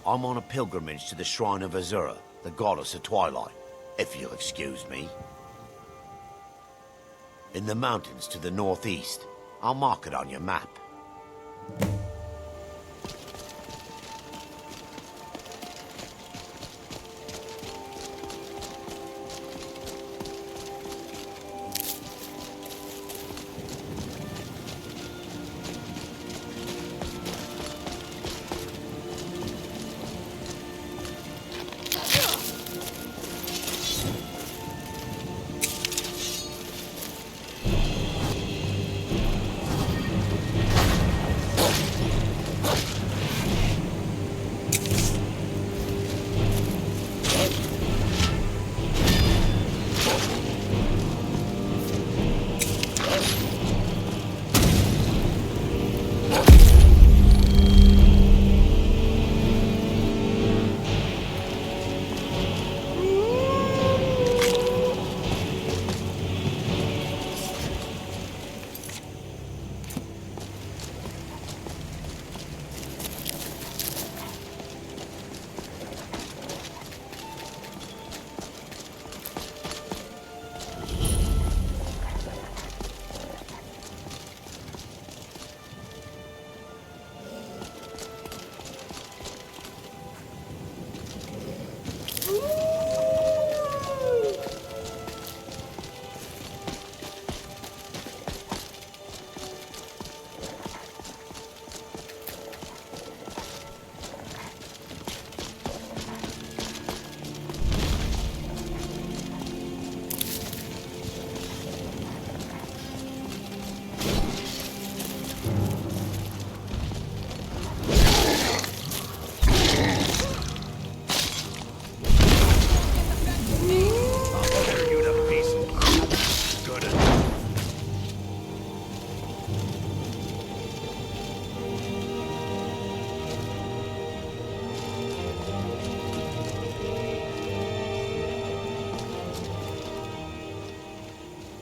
I'm on a pilgrimage to the shrine of Azura, the goddess of twilight, if you'll excuse me. In the mountains to the northeast. I'll mark it on your map.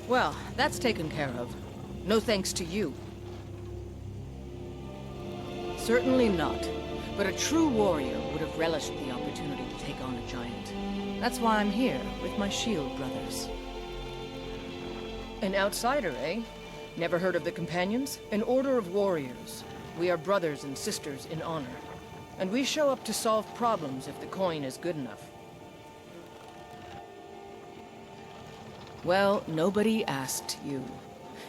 Well, that's taken care of. No thanks to you. Certainly not. But a true warrior would have relished the opportunity to take on a giant. That's why I'm here, with my shield brothers. An outsider, eh? Never heard of the Companions? An order of warriors. We are brothers and sisters in honor. And we show up to solve problems if the coin is good enough. Well, nobody asked you.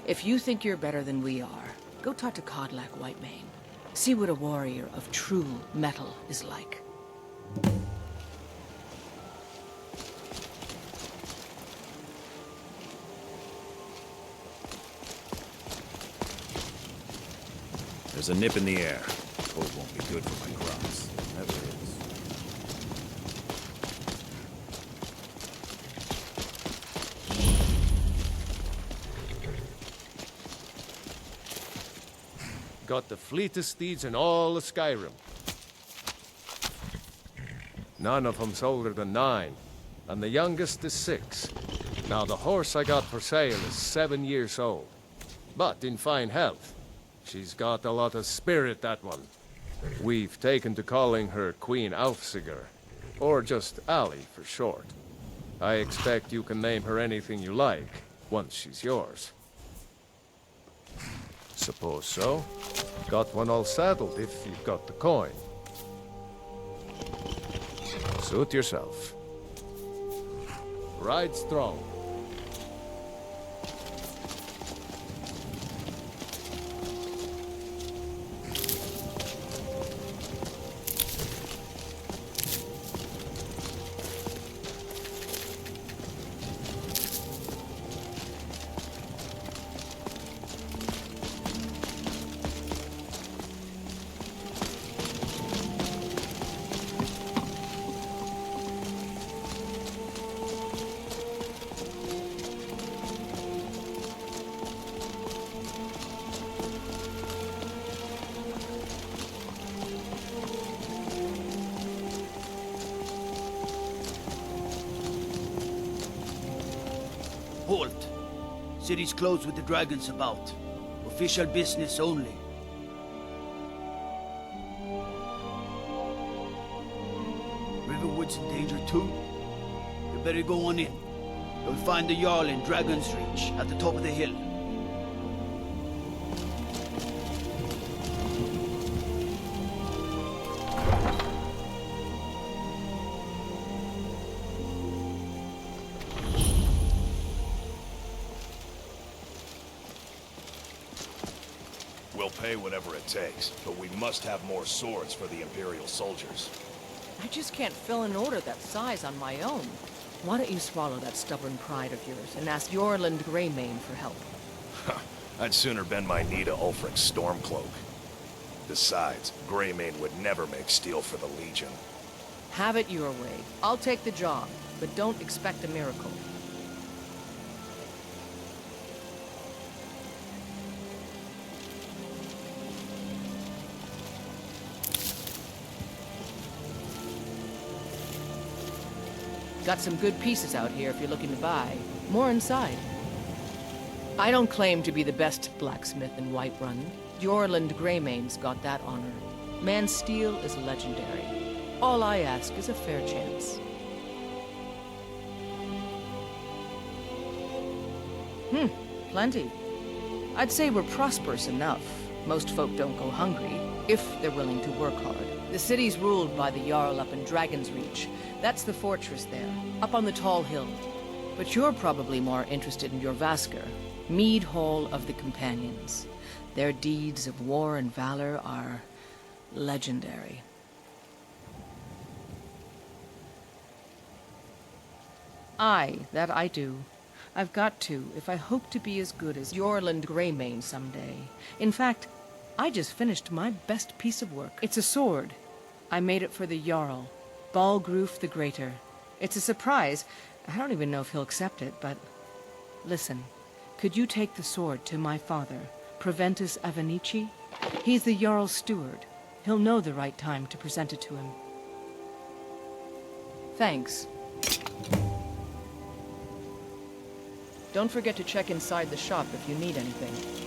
If you think you're better than we are, go talk to Codlac Whitemane. See what a warrior of true metal is like. There's a nip in the air. Cold won't be good for my crops. Never is. Got the fleetest steeds in all of Skyrim. None of them's older than 9, and the youngest is 6. Now the horse I got for sale is 7 years old, but in fine health. She's got a lot of spirit, that one. We've taken to calling her Queen Aufsiger, or just Ali for short. I expect you can name her anything you like, once she's yours. Suppose so. Got one all saddled if you've got the coin. Suit yourself. Ride strong. Halt! City's closed with the dragons about. Official business only. it's in danger too? You better go on in. You'll find the Jarl in Dragon's Reach, at the top of the hill. We'll pay whatever it takes, but we must have more swords for the Imperial soldiers. I just can't fill an order that size on my own. Why don't you swallow that stubborn pride of yours and ask Yorland Greymane for help? I'd sooner bend my knee to Ulfric's Stormcloak. Besides, Greymane would never make steel for the Legion. Have it your way. I'll take the job, but don't expect a miracle. Got some good pieces out here if you're looking to buy. More inside. I don't claim to be the best blacksmith in Whiterun. Yorland Greymane's got that honor. Man's steel is legendary. All I ask is a fair chance. Plenty. I'd say we're prosperous enough. Most folk don't go hungry, if they're willing to work hard. The city's ruled by the Jarl up in Dragon's Reach. That's the fortress there, up on the tall hill. But you're probably more interested in your Vasker, Mead Hall of the Companions. Their deeds of war and valor are legendary. Aye, that I do. I've got to, if I hope to be as good as Yorland Greymane someday. In fact, I just finished my best piece of work. It's a sword. I made it for the Jarl, Balgruf the Greater. It's a surprise. I don't even know if he'll accept it, but... Listen, could you take the sword to my father, Proventus Avenici? He's the Jarl's steward. He'll know the right time to present it to him. Thanks. Don't forget to check inside the shop if you need anything.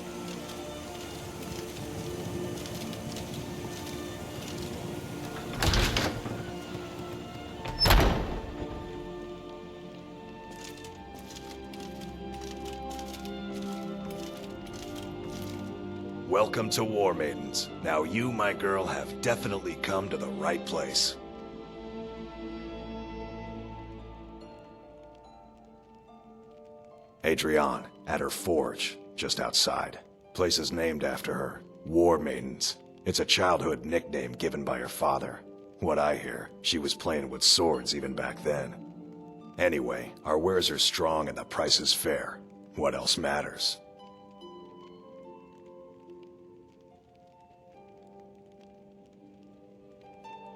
Welcome to War Maidens. Now you, my girl, have definitely come to the right place. Adrienne, at her forge, just outside. Place is named after her. War Maidens. It's a childhood nickname given by her father. What I hear, she was playing with swords even back then. Anyway, our wares are strong and the price is fair. What else matters?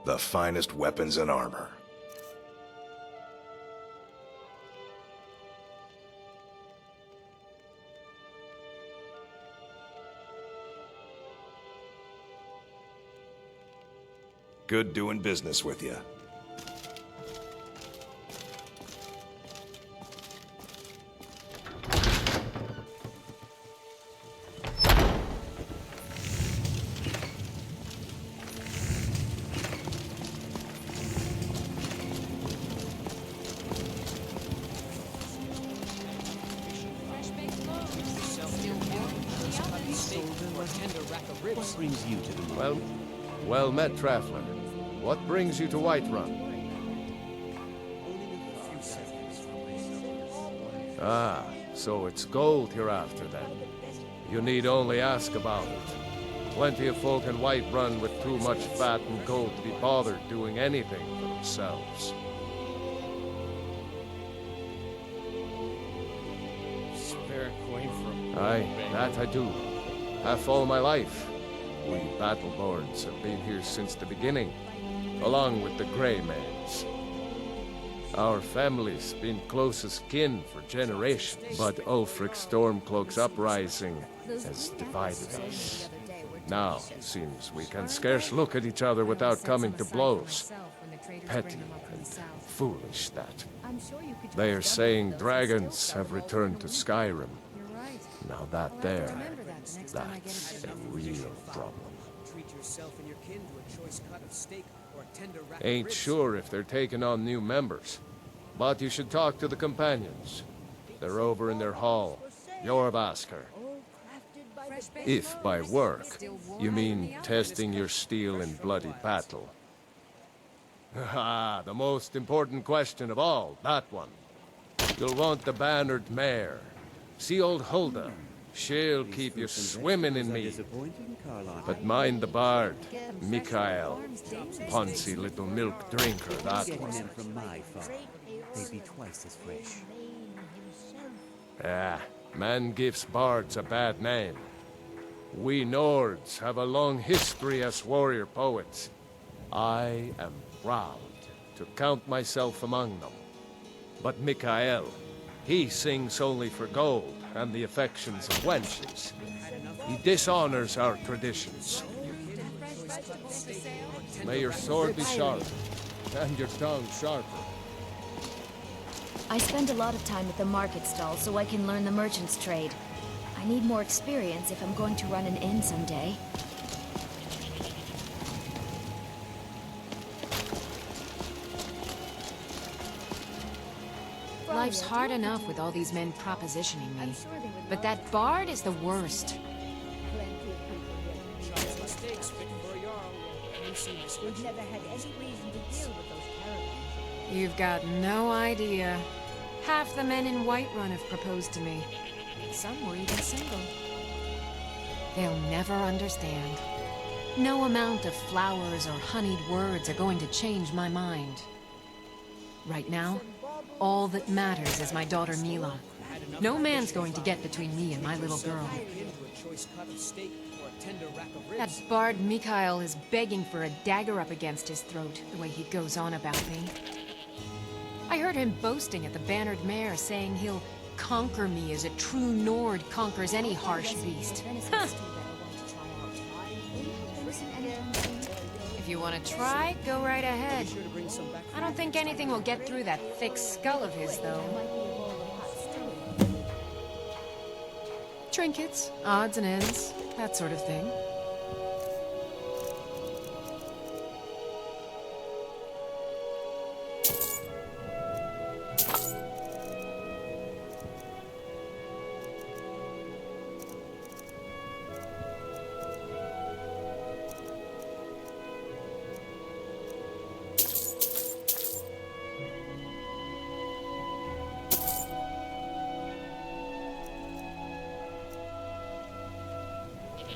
The finest weapons and armor. Good doing business with you. What brings you to the Well met, Traveler. What brings you to Whiterun? Ah, so it's gold you're after then. You need only ask about it. Plenty of folk in Whiterun with too much fat and gold to be bothered doing anything for themselves. Spare coin from... Aye, that I do. Half all my life. We Battleborns have been here since the beginning, along with the Greymans. Our family's been close as kin for generations, but Ulfric Stormcloak's uprising has divided us. Now, seems we can scarce look at each other without coming to blows. Petty and foolish, that. They are saying dragons have returned to Skyrim. Now that there, that's a real problem. Treat yourself and your kin to a choice cut of steak Ain't sure if they're taking on new members. But you should talk to the companions. They're over in their hall. Your Vasker. If by work, you mean testing your steel in bloody battle. Ah, the most important question of all, that one. You'll want the bannered mare. See old Hulda. She'll keep you swimming in me. But mind the bard, Mikhail. Poncy little milk drinker, that one. From my farm, they'd be twice as fresh. Ah, man gives bards a bad name. We Nords have a long history as warrior poets. I am proud to count myself among them. But Mikhail, he sings only for gold and the affections of wenches. He dishonors our traditions. May your sword be sharp, and your tongue sharper. I spend a lot of time at the market stall so I can learn the merchant's trade. I need more experience if I'm going to run an inn someday. Life's hard enough with all these men propositioning me. But that bard is the worst. You've got no idea. Half the men in Whiterun have proposed to me. Some were even single. They'll never understand. No amount of flowers or honeyed words are going to change my mind. Right now, all that matters is my daughter Mila. No man's going to get between me and my little girl. That bard Mikhail is begging for a dagger up against his throat, the way he goes on about me. I heard him boasting at the bannered mare, saying he'll conquer me as a true Nord conquers any harsh beast. Huh. If you want to try, go right ahead. I don't think anything will get through that thick skull of his, though. Trinkets, odds and ends, that sort of thing.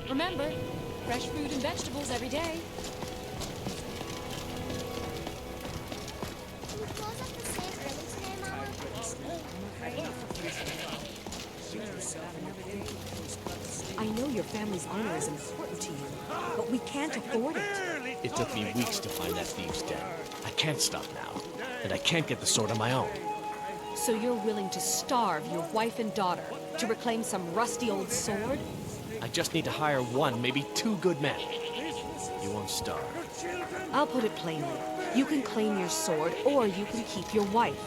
Remember, fresh fruit and vegetables every day. I know your family's honor is important to you, but we can't afford it. It took me weeks to find that thieves' den. I can't stop now, and I can't get the sword on my own. So you're willing to starve your wife and daughter to reclaim some rusty old sword? I just need to hire one, maybe two good men. You won't starve. I'll put it plainly. You can claim your sword, or you can keep your wife.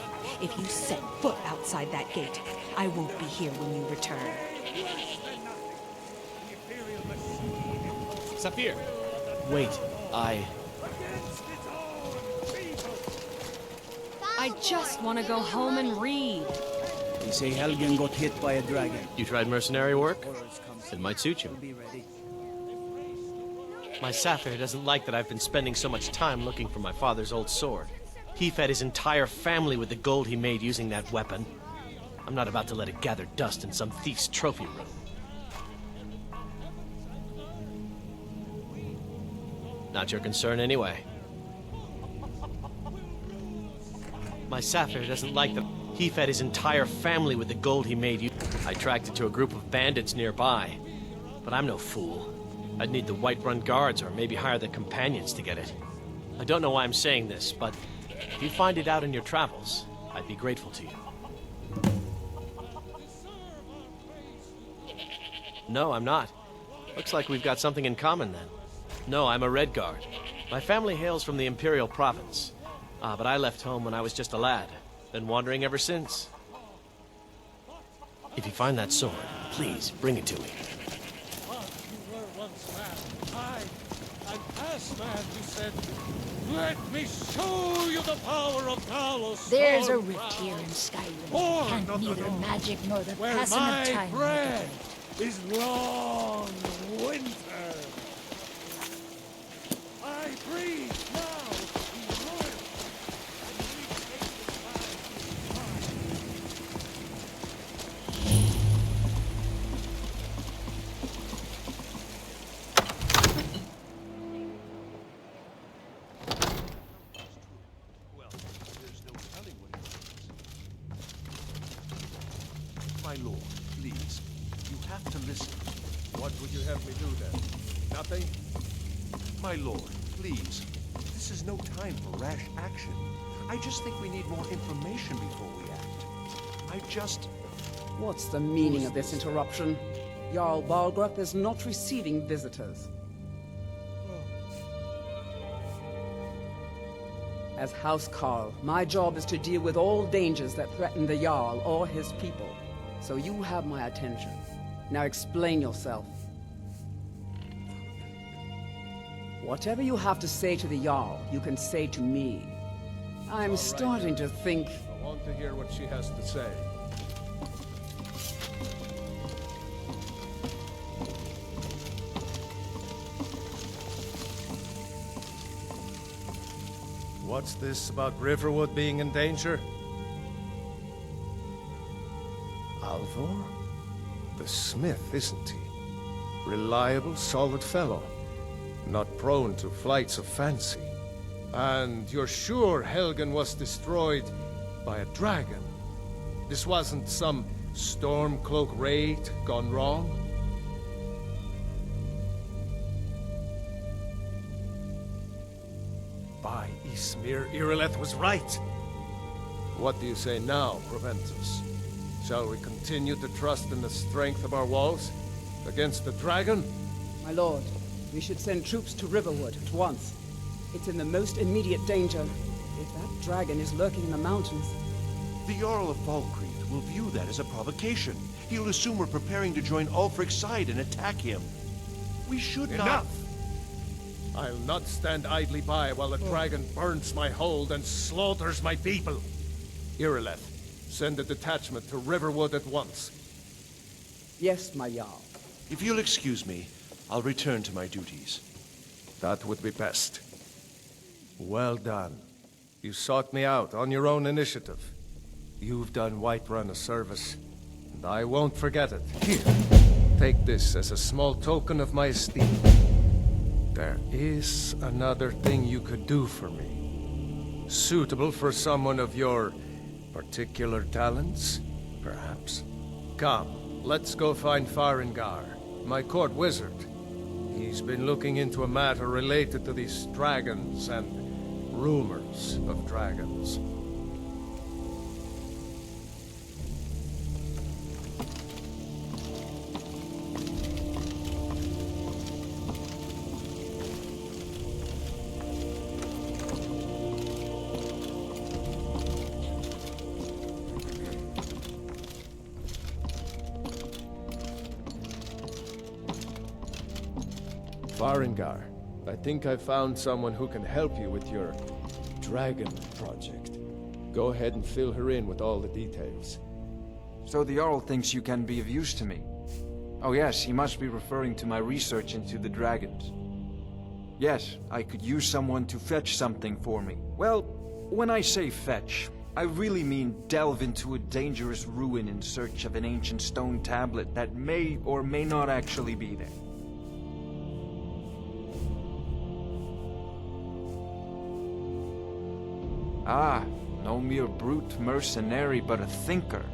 If you set foot outside that gate, I won't be here when you return. Sapir! Wait, I just want to go home and read. They say Helgen got hit by a dragon. You tried mercenary work? It might suit you. My Sapphire doesn't like that I've been spending so much time looking for my father's old sword. He fed his entire family with the gold he made using that weapon. I'm not about to let it gather dust in some thief's trophy room. Not your concern anyway. My Sapphire doesn't like that he fed his entire family with the gold he made. I tracked it to a group of bandits nearby. But I'm no fool. I'd need the Whiterun guards or maybe hire the companions to get it. I don't know why I'm saying this, but if you find it out in your travels, I'd be grateful to you. No, I'm not. Looks like we've got something in common then. No, I'm a Red Guard. My family hails from the Imperial Province. But I left home when I was just a lad. Been wandering ever since. If you find that sword, please bring it to me. You were once mad. I'm past mad, you said. Let me show you the power of Talos. There's a rift here in Skyrim. Born Can't of the neither dawn, magic nor the where passing my of time breath manipulate. is long winter. I breathe now in royal. My lord, please. You have to listen. What would you have me do then? Nothing? My lord, please. This is no time for rash action. I just think we need more information before we act. What's the meaning of this interruption? Jarl Balgruth is not receiving visitors. As House Carl, my job is to deal with all dangers that threaten the Jarl or his people. So you have my attention. Now explain yourself. Whatever you have to say to the Jarl, you can say to me. I'm starting to think... I want to hear what she has to say. What's this about Riverwood being in danger? Alvor? The smith, isn't he? Reliable, solid fellow. Not prone to flights of fancy. And you're sure Helgen was destroyed by a dragon? This wasn't some Stormcloak raid gone wrong? By Ysmir, Irileth was right. What do you say now, Proventus? Shall we continue to trust in the strength of our walls against the dragon? My lord, we should send troops to Riverwood at once. It's in the most immediate danger. If that dragon is lurking in the mountains... The Jarl of Falkreath will view that as a provocation. He'll assume we're preparing to join Ulfric's side and attack him. We should not... Enough! I'll not stand idly by while the dragon burns my hold and slaughters my people. Irileth, send a detachment to Riverwood at once. Yes, my Jarl. If you'll excuse me, I'll return to my duties. That would be best. Well done. You sought me out on your own initiative. You've done Whiterun a service, and I won't forget it. Here, take this as a small token of my esteem. There is another thing you could do for me. Suitable for someone of your particular talents, perhaps. Come, let's go find Farengar, my court wizard. He's been looking into a matter related to these dragons and rumors of dragons. Farengar, I think I found someone who can help you with your dragon project. Go ahead and fill her in with all the details. So the Jarl thinks you can be of use to me. Oh yes, he must be referring to my research into the dragons. Yes, I could use someone to fetch something for me. Well, when I say fetch, I really mean delve into a dangerous ruin in search of an ancient stone tablet that may or may not actually be there. Ah, no mere brute mercenary, but a thinker.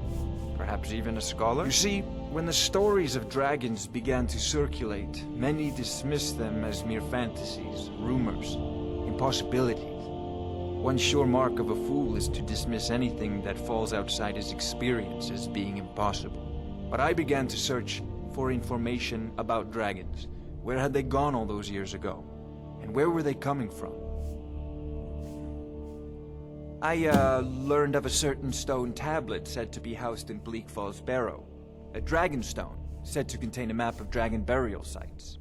Perhaps even a scholar? You see, when the stories of dragons began to circulate, many dismissed them as mere fantasies, rumors, impossibilities. One sure mark of a fool is to dismiss anything that falls outside his experience as being impossible. But I began to search for information about dragons. Where had they gone all those years ago? And where were they coming from? I, learned of a certain stone tablet said to be housed in Bleak Falls Barrow. A dragon stone, said to contain a map of dragon burial sites.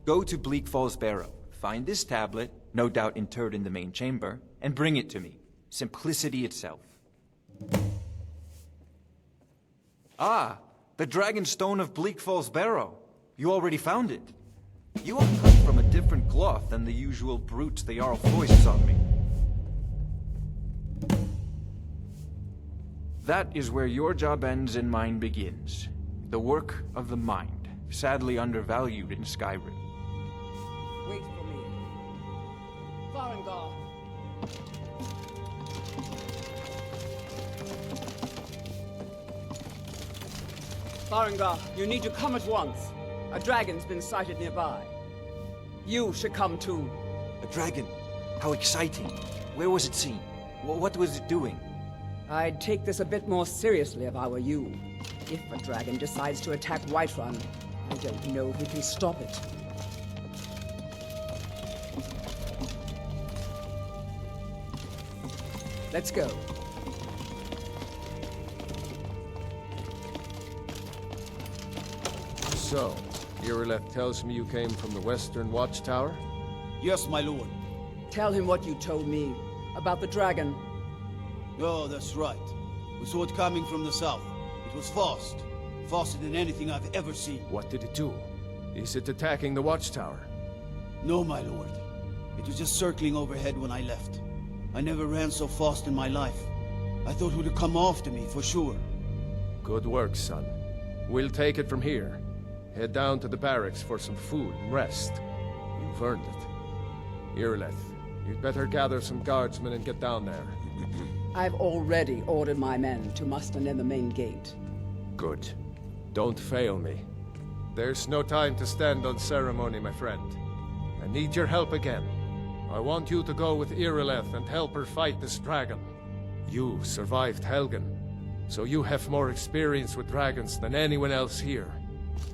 Go to Bleak Falls Barrow, find this tablet, no doubt interred in the main chamber, and bring it to me. Simplicity itself. Ah, the Dragon Stone of Bleak Falls Barrow. You already found it. You are cut from a different cloth than the usual brutes the Jarl foists on me. That is where your job ends and mine begins. The work of the mind, sadly undervalued in Skyrim. Wait for me. Farengar. Farengar, you need to come at once. A dragon's been sighted nearby. You should come too. A dragon? How exciting. Where was it seen? What was it doing? I'd take this a bit more seriously if I were you. If a dragon decides to attack Whiterun, I don't know if we can stop it. Let's go. So, Irileth tells me you came from the Western Watchtower? Yes, my lord. Tell him what you told me about the dragon. Oh, that's right. We saw it coming from the south. It was fast. Faster than anything I've ever seen. What did it do? Is it attacking the Watchtower? No, my lord. It was just circling overhead when I left. I never ran so fast in my life. I thought it would come after me, for sure. Good work, son. We'll take it from here. Head down to the barracks for some food and rest. You've earned it. Irileth, you'd better gather some guardsmen and get down there. I've already ordered my men to muster near the main gate. Good. Don't fail me. There's no time to stand on ceremony, my friend. I need your help again. I want you to go with Irileth and help her fight this dragon. You survived Helgen, so you have more experience with dragons than anyone else here.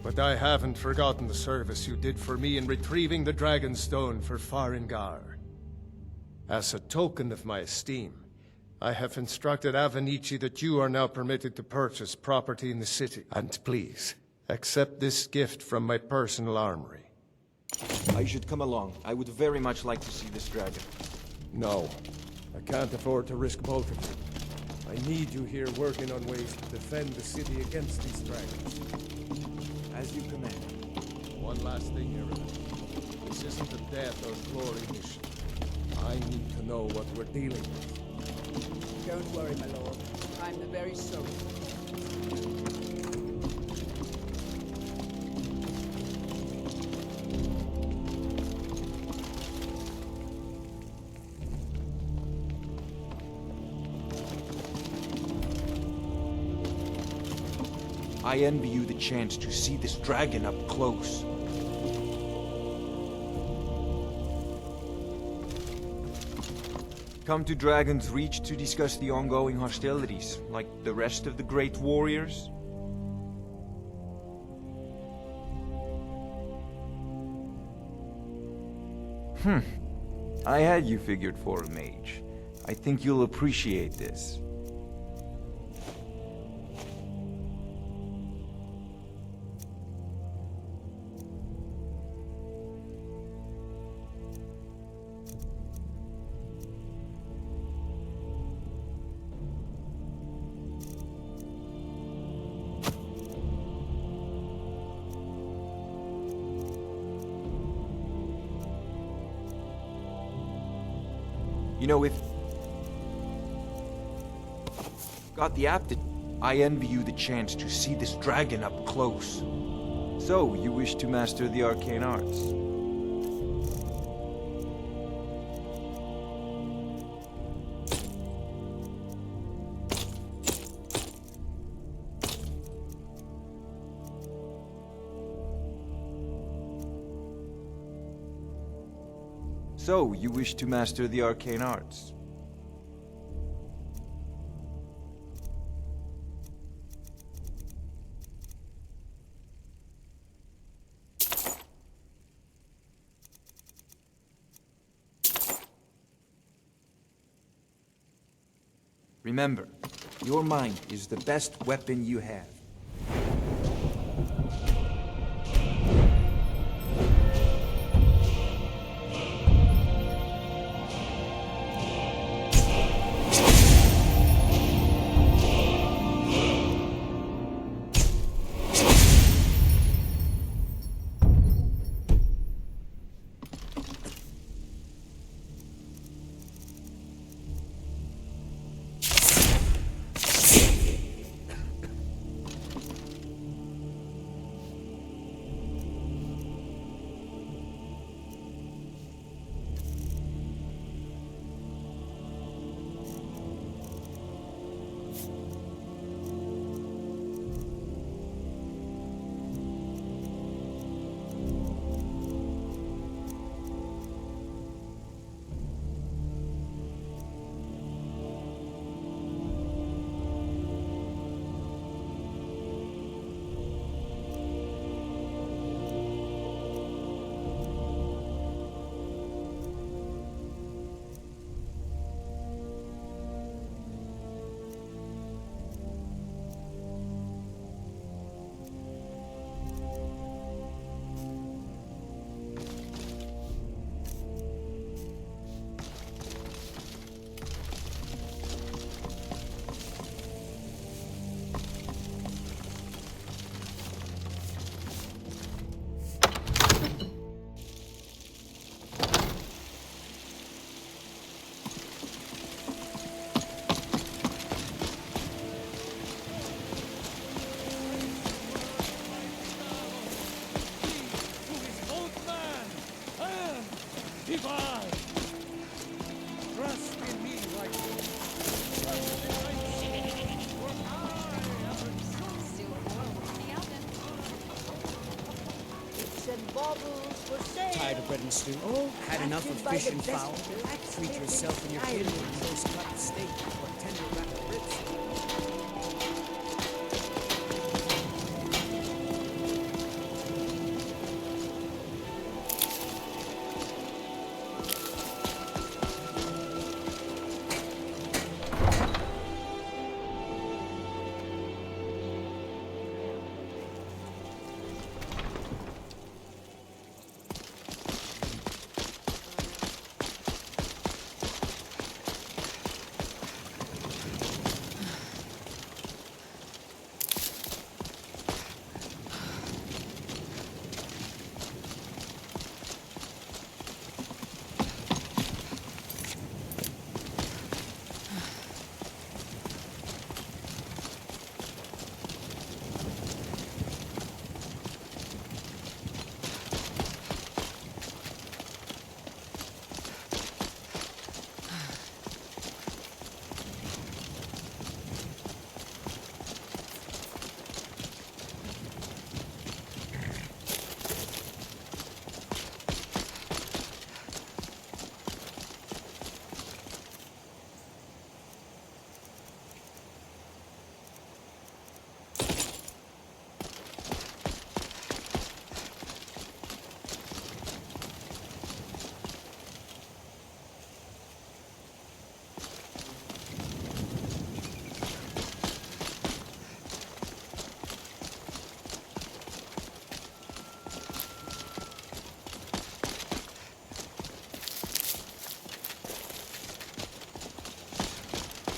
But I haven't forgotten the service you did for me in retrieving the Dragon Stone for Farengar. As a token of my esteem, I have instructed Avenici that you are now permitted to purchase property in the city. And please, accept this gift from my personal armory. I should come along. I would very much like to see this dragon. No, I can't afford to risk both of you. I need you here working on ways to defend the city against these dragons. As you command. One last thing, Irileth. This isn't a death or glory mission. I need to know what we're dealing with. Don't worry, my lord. I'm the very soul. I envy you the chance to see this dragon up close. Come to Dragon's Reach to discuss the ongoing hostilities, like the rest of the great warriors? I had you figured for a mage. I think you'll appreciate this. You know, if... got the aptitude, I envy you the chance to see this dragon up close. So, you wish to master the arcane arts? So, you wish to master the arcane arts? Remember, your mind is the best weapon you have. chicken stew. Had enough of fish and fowl. Treat yourself and your kid to a close cut steak or a tender rack of ribs.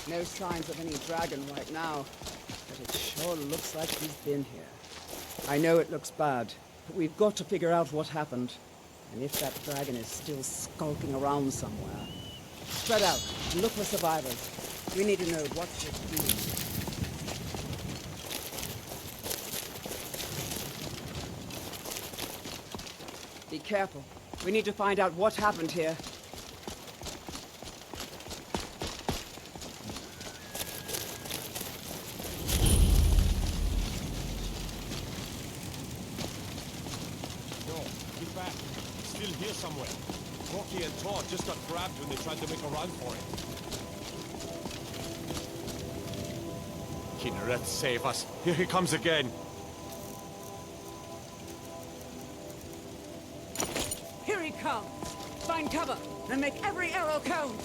No signs of any dragon right now, but it sure looks like he's been here. I know it looks bad, but we've got to figure out what happened. And if that dragon is still skulking around somewhere. Spread out and look for survivors. We need to know what they're doing. Be careful. We need to find out what happened here. Somewhere. Rocky and Todd just got grabbed when they tried to make a run for it. Kinneret, save us. Here he comes again. Here he comes! Find cover and make every arrow count!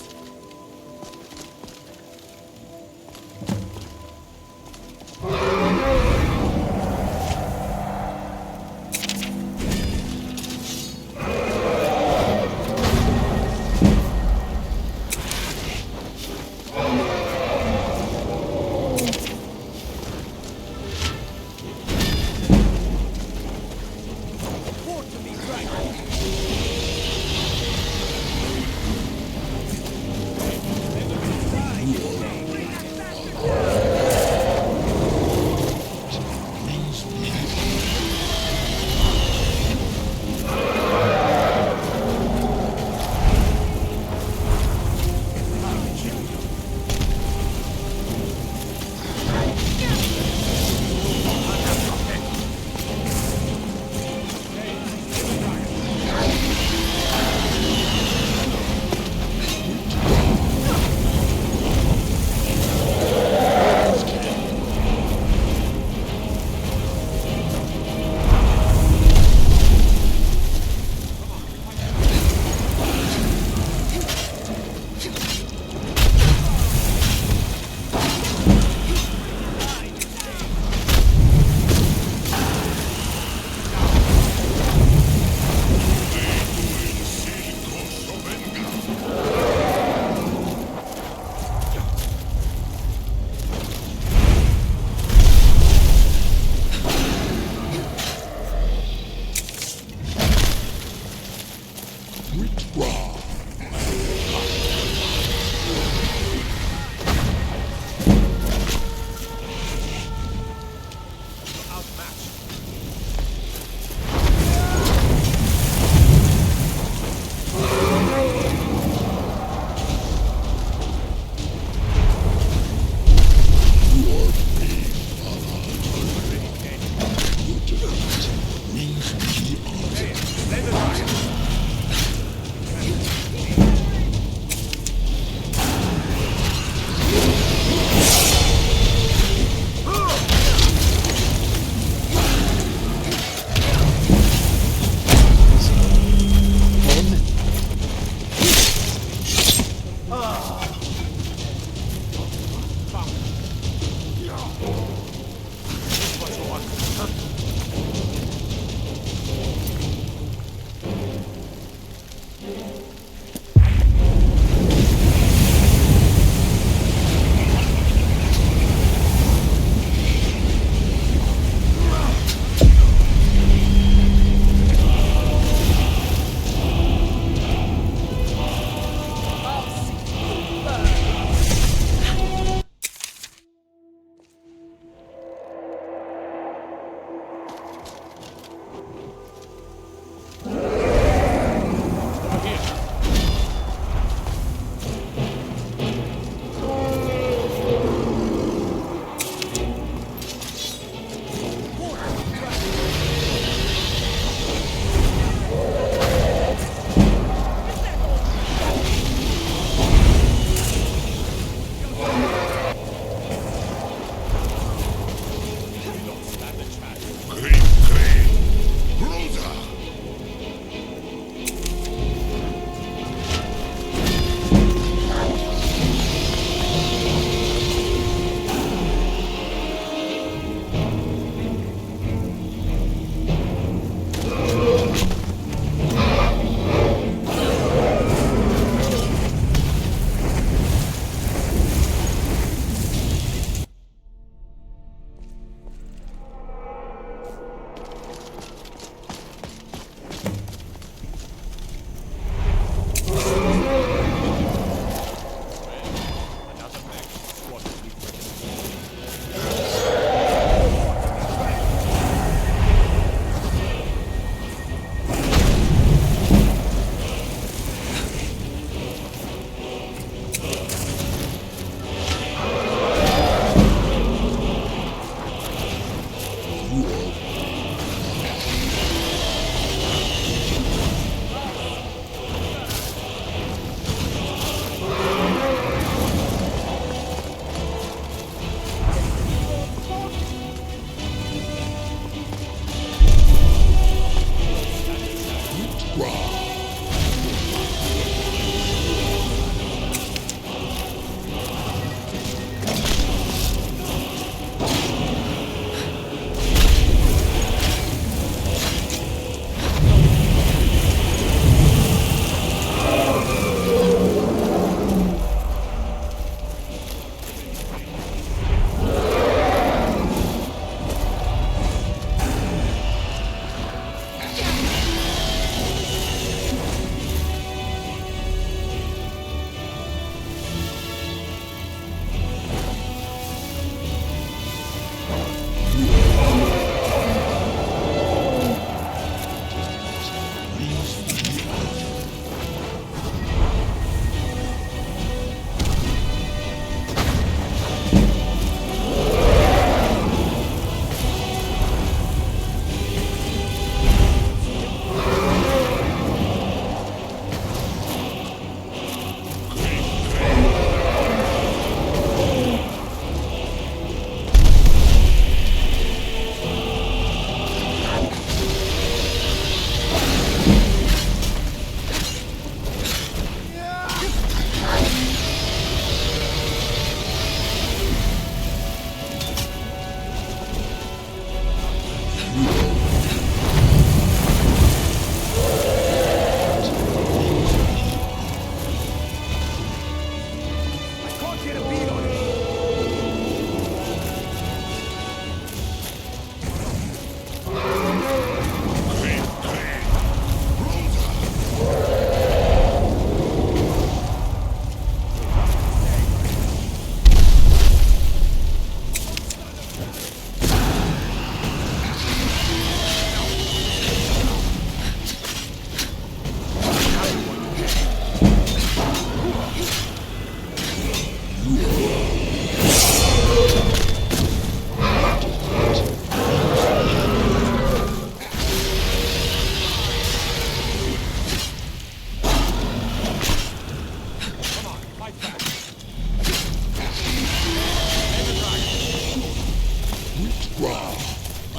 I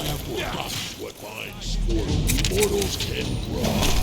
have forgotten what binds mortals can rise.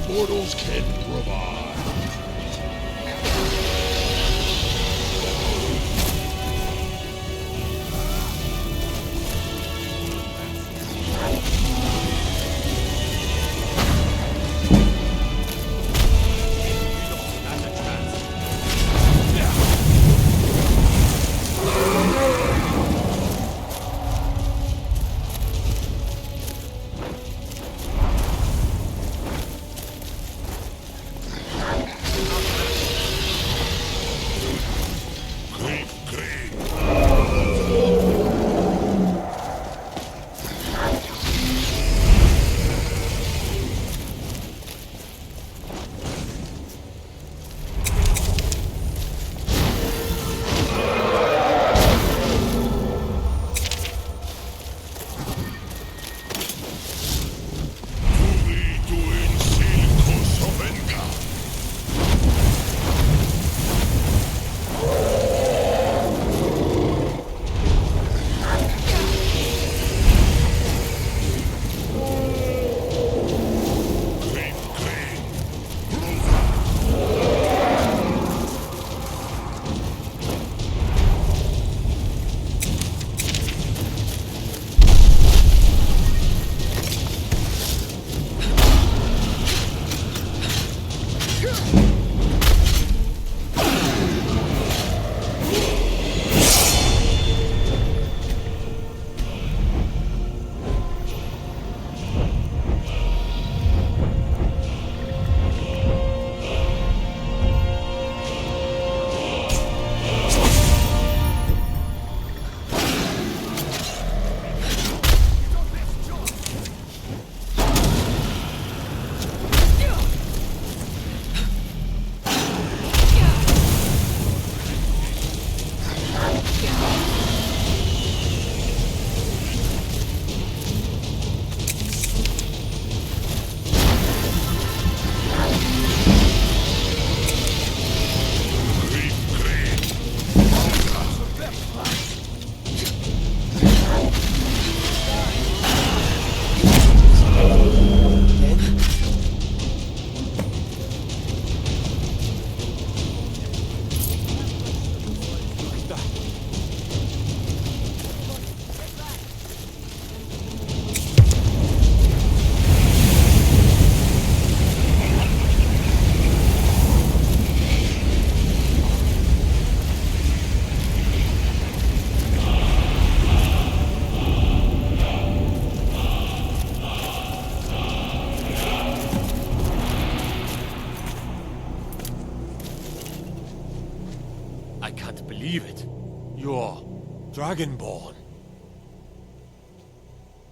Mortals can provide. Dragonborn.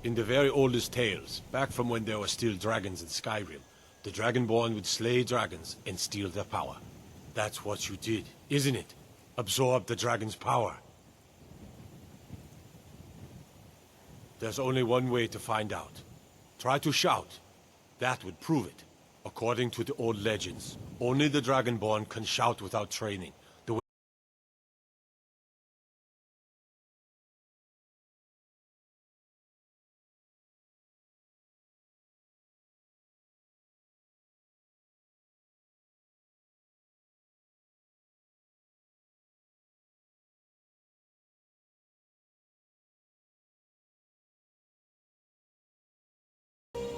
In the very oldest tales, back from when there were still dragons in Skyrim, the Dragonborn would slay dragons and steal their power. That's what you did, isn't it? Absorb the dragon's power. There's only one way to find out. Try to shout. That would prove it. According to the old legends, only the Dragonborn can shout without training.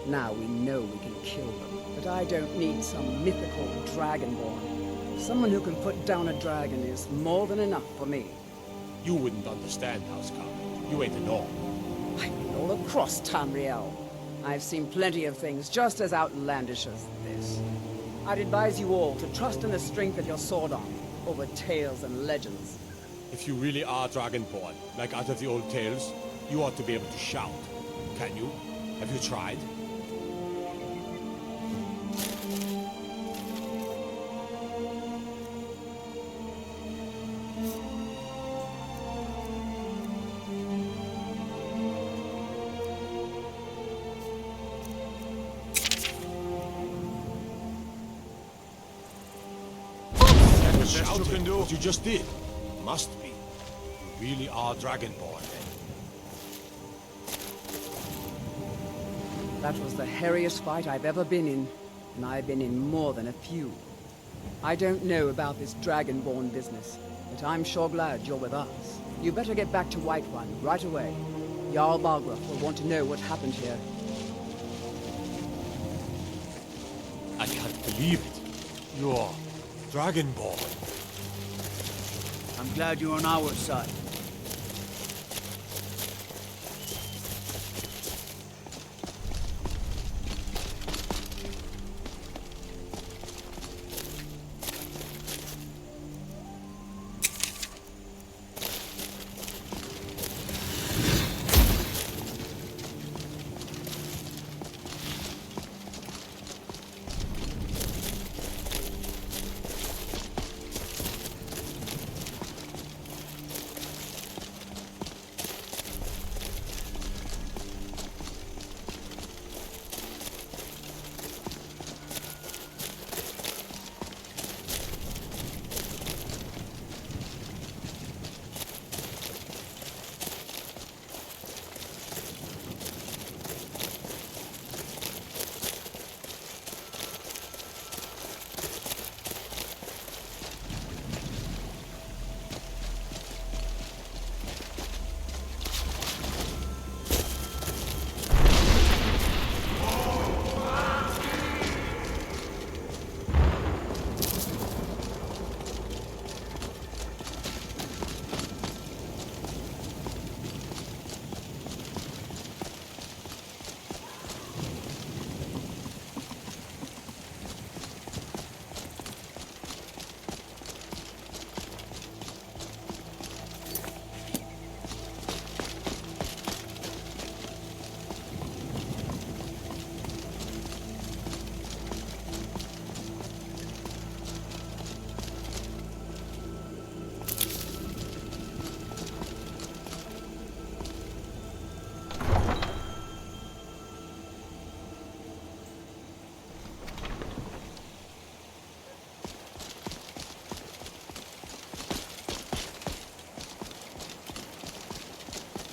Now we know we can kill them, but I don't need some mythical dragonborn. Someone who can put down a dragon is more than enough for me. You wouldn't understand, Housecarl. You ain't a gnome. I've been all across Tamriel. I've seen plenty of things just as outlandish as this. I'd advise you all to trust in the strength of your sword arm over tales and legends. If you really are Dragonborn, like out of the old tales, you ought to be able to shout. Can you? Have you tried? Shout you can do what you just did. Must be. You really are Dragonborn, then. That was the hairiest fight I've ever been in, and I've been in more than a few. I don't know about this Dragonborn business, but I'm sure glad you're with us. You better get back to Whiterun right away. Jarl Balgruuf will want to know what happened here. I can't believe it. You're Dragonborn. I'm glad you're on our side.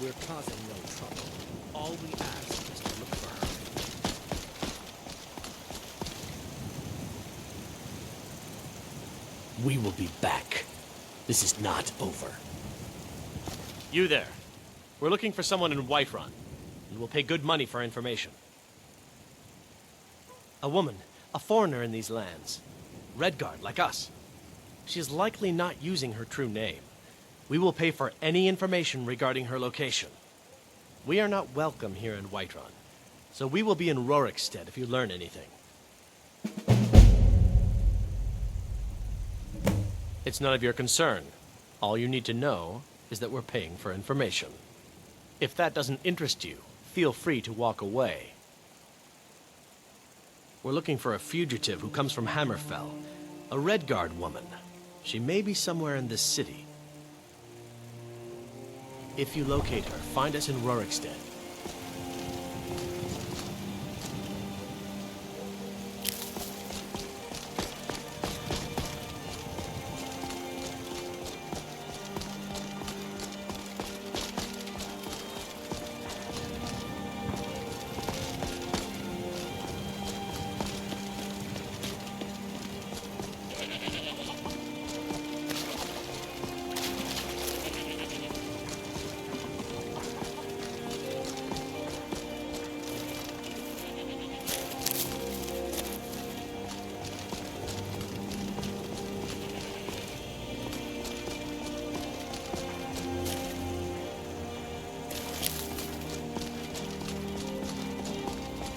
We're causing no trouble. All we ask is to look for her. We will be back. This is not over. You there. We're looking for someone in Whiterun, and we'll pay good money for information. A woman, a foreigner in these lands. Redguard, like us. She is likely not using her true name. We will pay for any information regarding her location. We are not welcome here in Whiterun, so we will be in Rorikstead if you learn anything. It's none of your concern. All you need to know is that we're paying for information. If that doesn't interest you, feel free to walk away. We're looking for a fugitive who comes from Hammerfell, a Redguard woman. She may be somewhere in this city. If you locate her, find us in Rorikstead.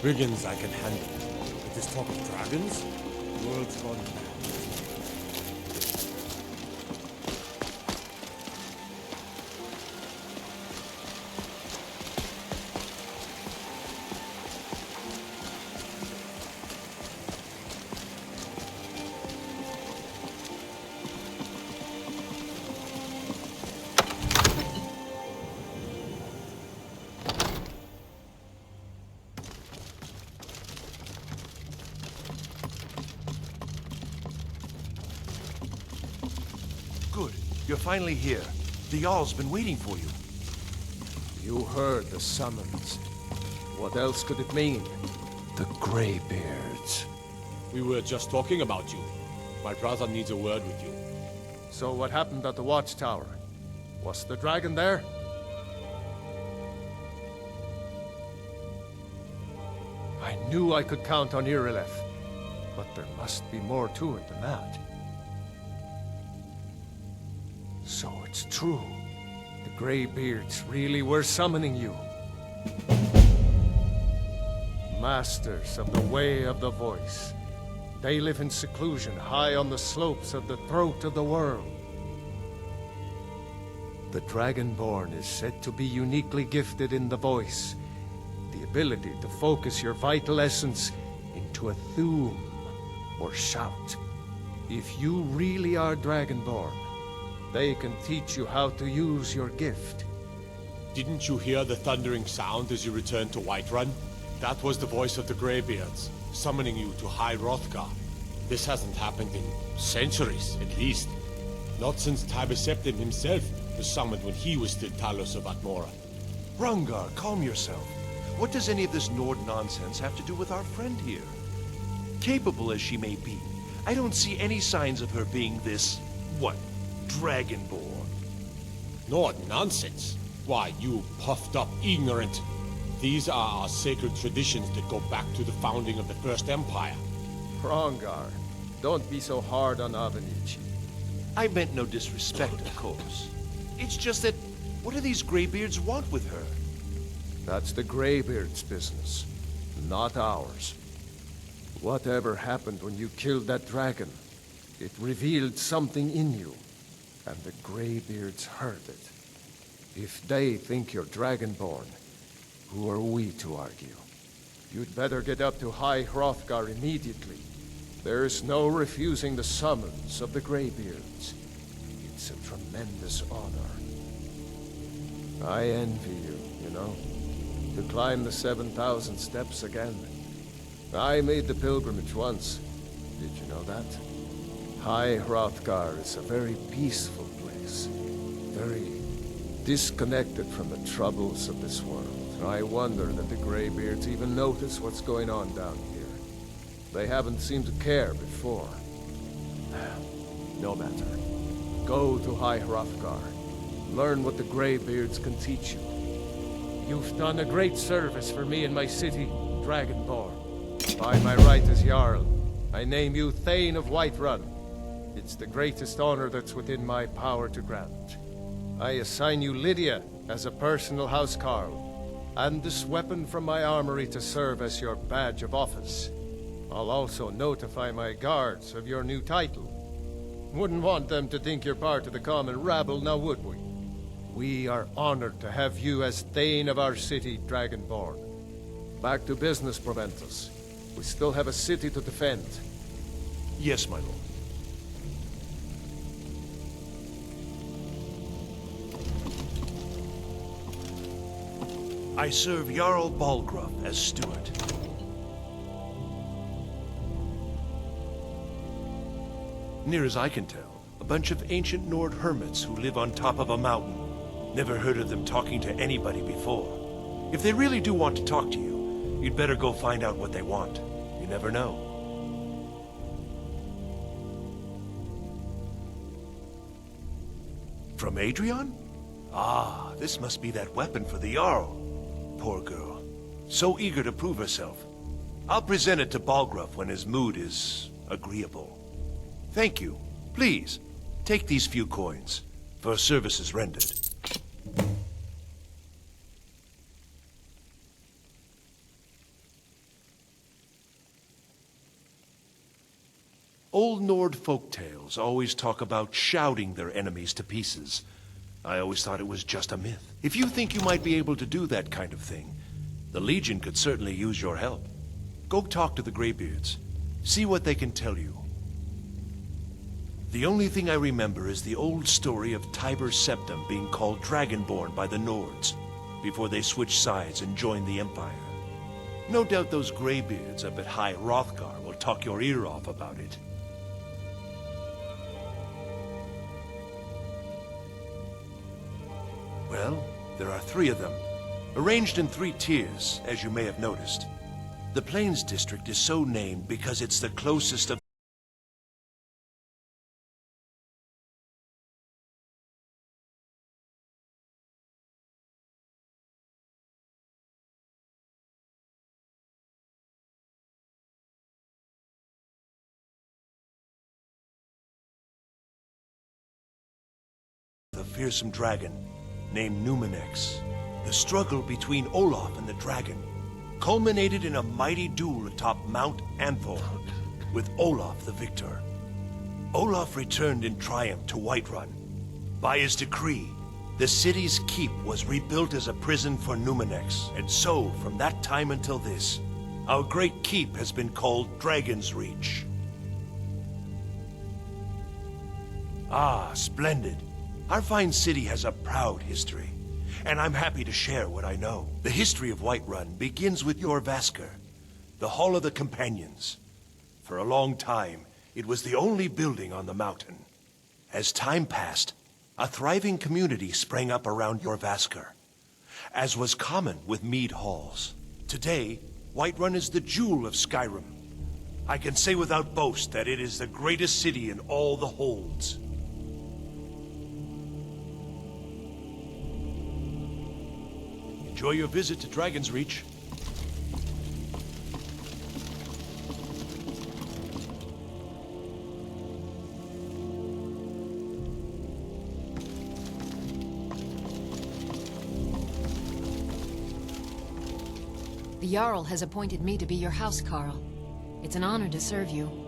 Brigands I can handle. But this talk of dragons? The world's gone mad. Good. You're finally here. The Jarl's been waiting for you. You heard the summons. What else could it mean? The Greybeards. We were just talking about you. My brother needs a word with you. So what happened at the watchtower? Was the dragon there? I knew I could count on Irileth, but there must be more to it than that. So it's true. The Greybeards really were summoning you. Masters of the Way of the Voice. They live in seclusion high on the slopes of the throat of the world. The Dragonborn is said to be uniquely gifted in the voice. The ability to focus your vital essence into a thum, or shout. If you really are Dragonborn, they can teach you how to use your gift. Didn't you hear the thundering sound as you returned to Whiterun? That was the voice of the Greybeards, summoning you to High Hrothgar. This hasn't happened in centuries, at least. Not since Tibeseptim himself was summoned when he was still Talos of Atmora. Rungar, calm yourself. What does any of this Nord nonsense have to do with our friend here? Capable as she may be, I don't see any signs of her being this, Dragonborn. Nord nonsense? Why, you puffed up ignorant. These are our sacred traditions that go back to the founding of the First Empire. Hrongar, don't be so hard on Avenici. I meant no disrespect, of course. It's just that, what do these Greybeards want with her? That's the Greybeards' business, not ours. Whatever happened when you killed that dragon, it revealed something in you, and the Greybeards heard it. If they think you're Dragonborn, who are we to argue? You'd better get up to High Hrothgar immediately. There's no refusing the summons of the Greybeards. It's a tremendous honor. I envy you, you know, to climb the 7,000 steps again. I made the pilgrimage once. Did you know that? High Hrothgar is a very peaceful place. Very disconnected from the troubles of this world. I wonder that the Greybeards even notice what's going on down here. They haven't seemed to care before. No matter. Go to High Hrothgar. Learn what the Greybeards can teach you. You've done a great service for me and my city, Dragonborn. By my right as Jarl, I name you Thane of Whiterun. It's the greatest honor that's within my power to grant. I assign you Lydia as a personal housecarl, and this weapon from my armory to serve as your badge of office. I'll also notify my guards of your new title. Wouldn't want them to think you're part of the common rabble, now would we? We are honored to have you as Thane of our city, Dragonborn. Back to business, Proventus. We still have a city to defend. Yes, my lord. I serve Jarl Balgruuf as steward. Near as I can tell, a bunch of ancient Nord hermits who live on top of a mountain. Never heard of them talking to anybody before. If they really do want to talk to you, you'd better go find out what they want. You never know. From Adrian? Ah, this must be that weapon for the Jarl. Poor girl. So eager to prove herself. I'll present it to Balgruuf when his mood is agreeable. Thank you. Please, take these few coins for services rendered. Old Nord folktales always talk about shouting their enemies to pieces. I always thought it was just a myth. If you think you might be able to do that kind of thing, the Legion could certainly use your help. Go talk to the Greybeards. See what they can tell you. The only thing I remember is the old story of Tiber Septim being called Dragonborn by the Nords, before they switched sides and joined the Empire. No doubt those Greybeards up at High Hrothgar will talk your ear off about it. Well, there are 3 of them, arranged in 3 tiers, as you may have noticed. The Plains District is so named because it's the closest of the fearsome dragon named Numenex. The struggle between Olaf and the dragon culminated in a mighty duel atop Mount Anthor, with Olaf the victor. Olaf returned in triumph to Whiterun. By his decree, the city's keep was rebuilt as a prison for Numenex, and so, from that time until this, our great keep has been called Dragon's Reach. Ah, splendid. Our fine city has a proud history, and I'm happy to share what I know. The history of Whiterun begins with Jorrvaskr, the Hall of the Companions. For a long time, it was the only building on the mountain. As time passed, a thriving community sprang up around Jorrvaskr, as was common with mead halls. Today, Whiterun is the jewel of Skyrim. I can say without boast that it is the greatest city in all the holds. Enjoy your visit to Dragon's Reach. The Jarl has appointed me to be your housecarl. It's an honor to serve you.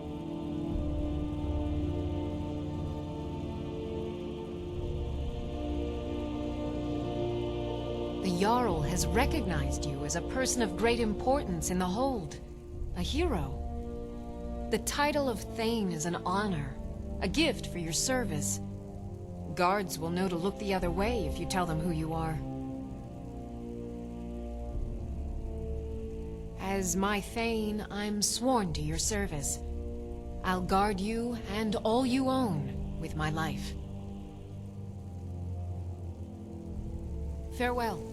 The Jarl has recognized you as a person of great importance in the Hold. A hero. The title of Thane is an honor, a gift for your service. Guards will know to look the other way if you tell them who you are. As my Thane, I'm sworn to your service. I'll guard you and all you own with my life. Farewell.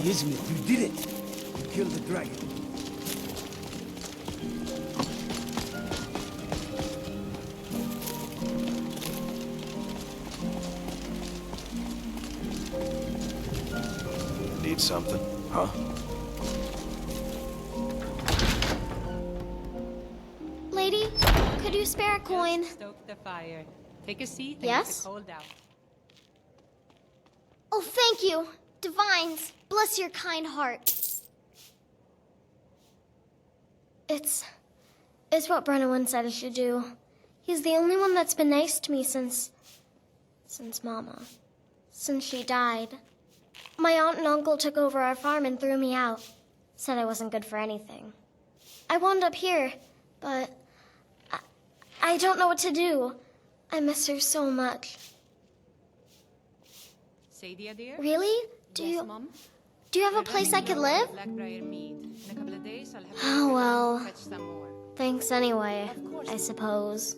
Izmir, you did it! You killed the dragon. Need something? Huh? Lady, could you spare a coin? Stoke the fire. Take a seat and Yes? get the cold out. Oh, thank you. Divines, bless your kind heart. It's what Brennan said I should do. He's the only one that's been nice to me since Mama. Since she died. My aunt and uncle took over our farm and threw me out. Said I wasn't good for anything. I wound up here, but I don't know what to do. I miss her so much. Sadie, dear? Really? Do you have a place I could live? Oh, well. Thanks anyway, I suppose.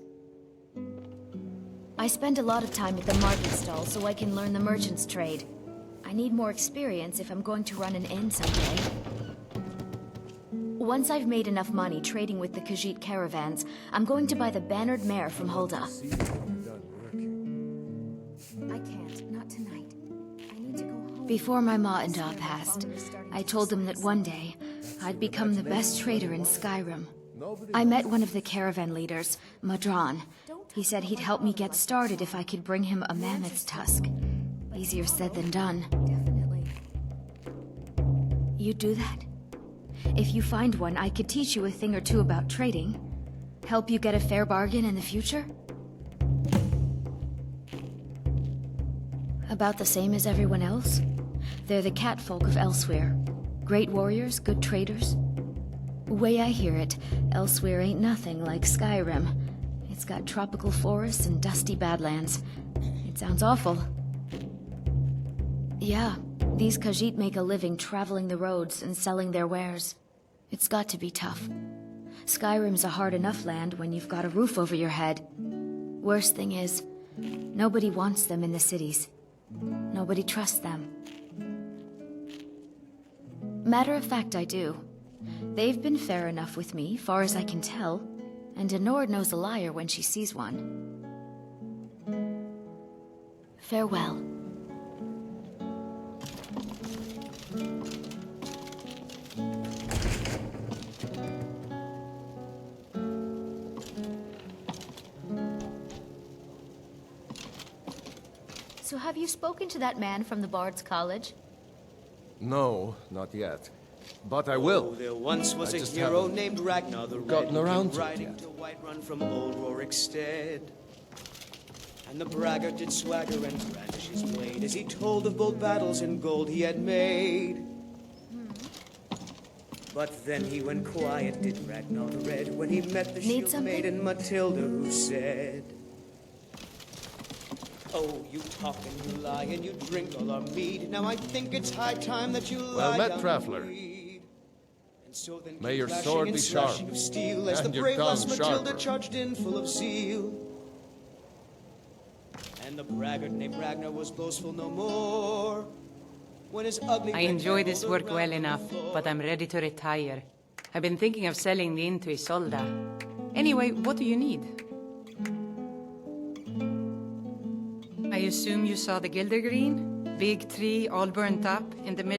I spend a lot of time at the market stall so I can learn the merchant's trade. I need more experience if I'm going to run an inn someday. Once I've made enough money trading with the Khajiit caravans, I'm going to buy the bannered mare from Hulda. I can't, not tonight. I need to go home. Before my ma and Da passed, I told them that one day, I'd become the best trader in Skyrim. I met one of the caravan leaders, Madran. He said he'd help me get started if I could bring him a mammoth's tusk. Easier said than done. Definitely. You'd do that? If you find one, I could teach you a thing or two about trading. Help you get a fair bargain in the future? About the same as everyone else? They're the catfolk of Elsewhere. Great warriors, good traders. Way I hear it, Elsewhere ain't nothing like Skyrim. It's got tropical forests and dusty badlands. It sounds awful. Yeah, these Khajiit make a living traveling the roads and selling their wares. It's got to be tough. Skyrim's a hard enough land when you've got a roof over your head. Worst thing is, nobody wants them in the cities. Nobody trusts them. Matter of fact, I do. They've been fair enough with me, far as I can tell, and Denord knows a liar when she sees one. Farewell. So have you spoken to that man from the Bard's College? No, not yet. But I will. Oh, there once was I a just hero haven't named Ragnar the gotten Red, around who to came it riding yet. to Whiterun from old Rorikstead. And the braggart did swagger and brandish his blade as he told of bold battles and gold he had made. But then he went quiet, did Ragnar the Red, when he met the Need shield something? maiden Matilda, who said, "Oh, you talk and you lie and you drink all our mead. Now I think it's high time that you lie Well met, down traveler. and read." And so then May came your clashing sword and be sharp, slashing of steel as the and your brave gun lass Matilda sharper. charged in full of zeal. And the braggart named Ragnar was boastful no more. When his ugly I red enjoy hair this rolled work around well on the enough, floor. but I'm ready to retire. I've been thinking of selling the inn to Isolda. Anyway, what do you need? I assume you saw the Gildergreen? Big tree, all burnt up, in the middle.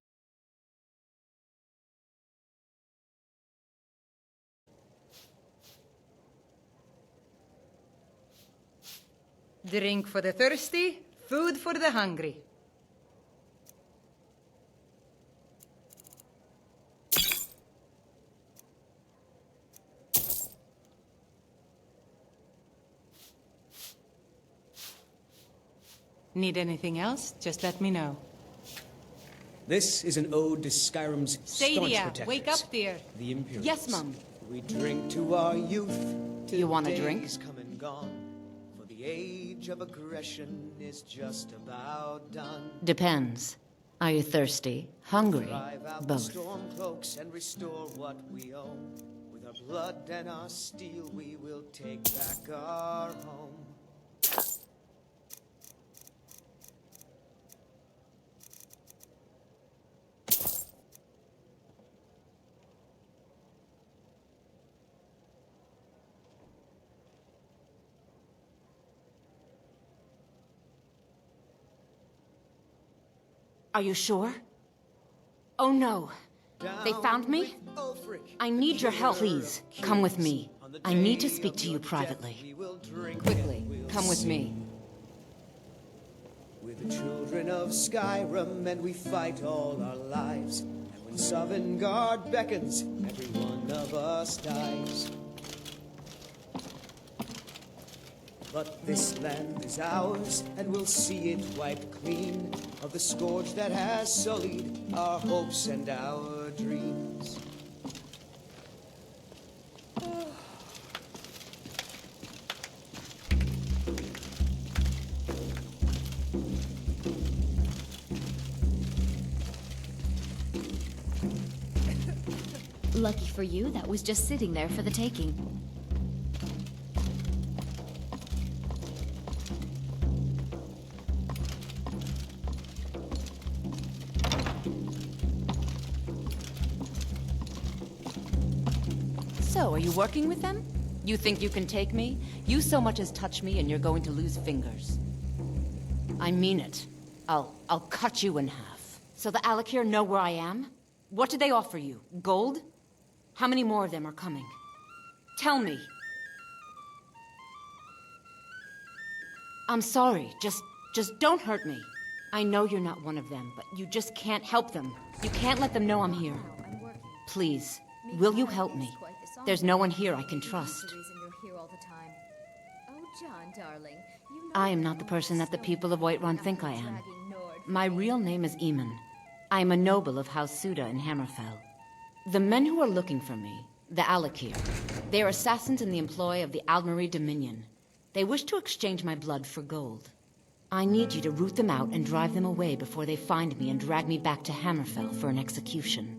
Drink for the thirsty, food for the hungry. Need anything else? Just let me know. This is an ode to Skyrim's staunch Sadia, protectors. wake up, dear. The Imperials. Yes, Mum. We drink to our youth. You want a Till drink? days come and gone. For the age of aggression is just about done. Depends. Are you thirsty? Hungry? Drive out the Both. storm cloaks and restore what we own. With our blood and our steel, we will take back our home. Are you sure? Oh no. They found me? I need your help. Please, come with me. I need to speak to you privately. Quickly, come with me. We're the children of Skyrim, and we fight all our lives. And when Sovngarde beckons, every one of us dies. But this land is ours, and we'll see it wiped clean of the scourge that has sullied our hopes and our dreams. Lucky for you, that was just sitting there for the taking. So, are you working with them? You think you can take me? You so much as touch me and you're going to lose fingers. I mean it. I'll cut you in half. So the Alakir know where I am? What did they offer you? Gold? How many more of them are coming? Tell me. I'm sorry. Just don't hurt me. I know you're not one of them, but you just can't help them. You can't let them know I'm here. Please, will you help me? There's no one here I can trust. I am not the person that the people of Whiterun think I am. My real name is Eamon. I am a noble of House Suda in Hammerfell. The men who are looking for me, the Alakir, they are assassins in the employ of the Aldmeri Dominion. They wish to exchange my blood for gold. I need you to root them out and drive them away before they find me and drag me back to Hammerfell for an execution.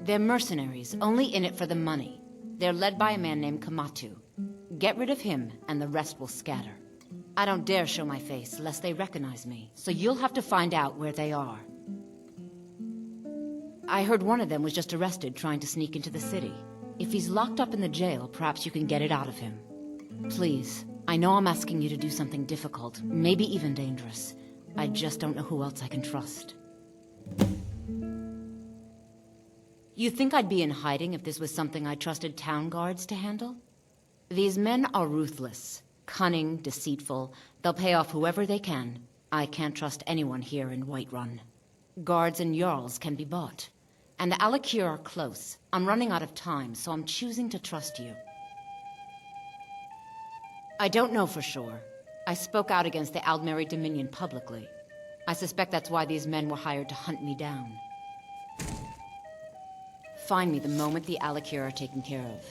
They're mercenaries, only in it for the money. They're led by a man named Kamatu. Get rid of him, and the rest will scatter. I don't dare show my face, lest they recognize me, so you'll have to find out where they are. I heard one of them was just arrested trying to sneak into the city. If he's locked up in the jail, perhaps you can get it out of him. Please, I know I'm asking you to do something difficult, maybe even dangerous. I just don't know who else I can trust. You think I'd be in hiding if this was something I trusted town guards to handle? These men are ruthless, cunning, deceitful. They'll pay off whoever they can. I can't trust anyone here in Whiterun. Guards and Jarls can be bought. And the Alakir are close. I'm running out of time, so I'm choosing to trust you. I don't know for sure. I spoke out against the Aldmeri Dominion publicly. I suspect that's why these men were hired to hunt me down. Find me the moment the Alakir are taken care of.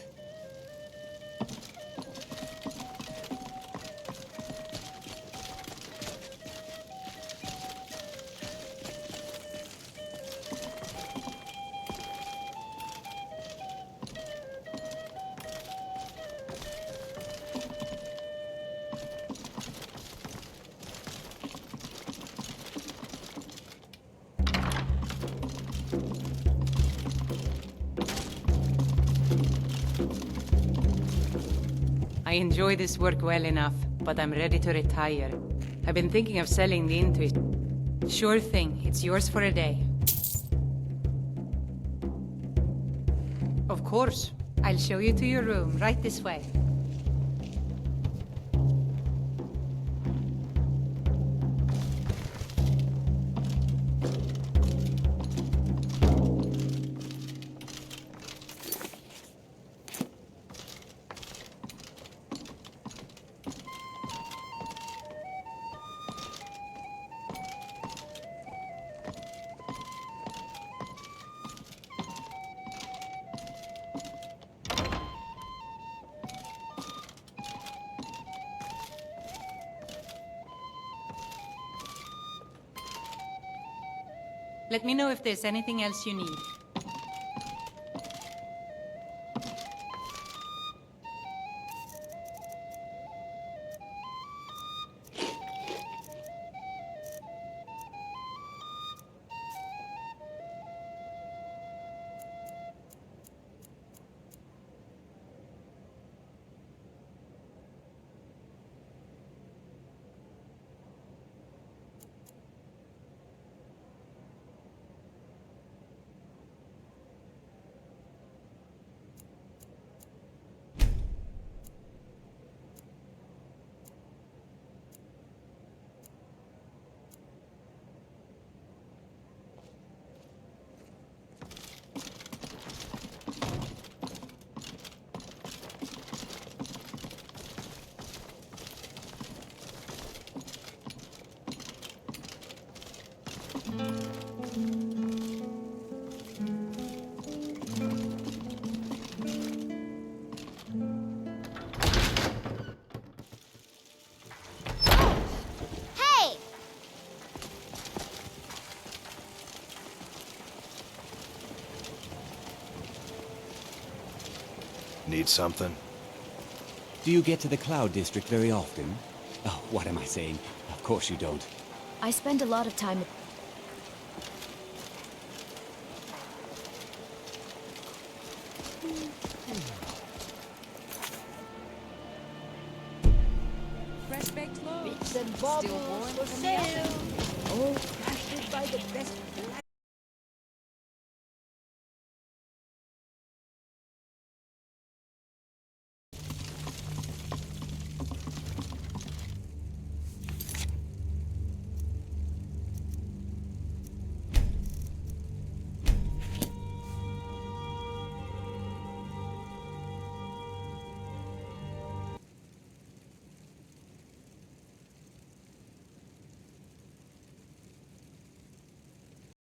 I enjoy this work well enough, but I'm ready to retire. I've been thinking of selling the interest. Sure thing, it's yours for a day. Of course. I'll show you to your room, right this way. Let me know if there's anything else you need. Hey! Need something? Do you get to the Cloud District very often? Oh, what am I saying? Of course you don't. I spend a lot of time at... Fresh baked loaves. Bits and Still baubles warm for from the oven. sale. All crafted by the best black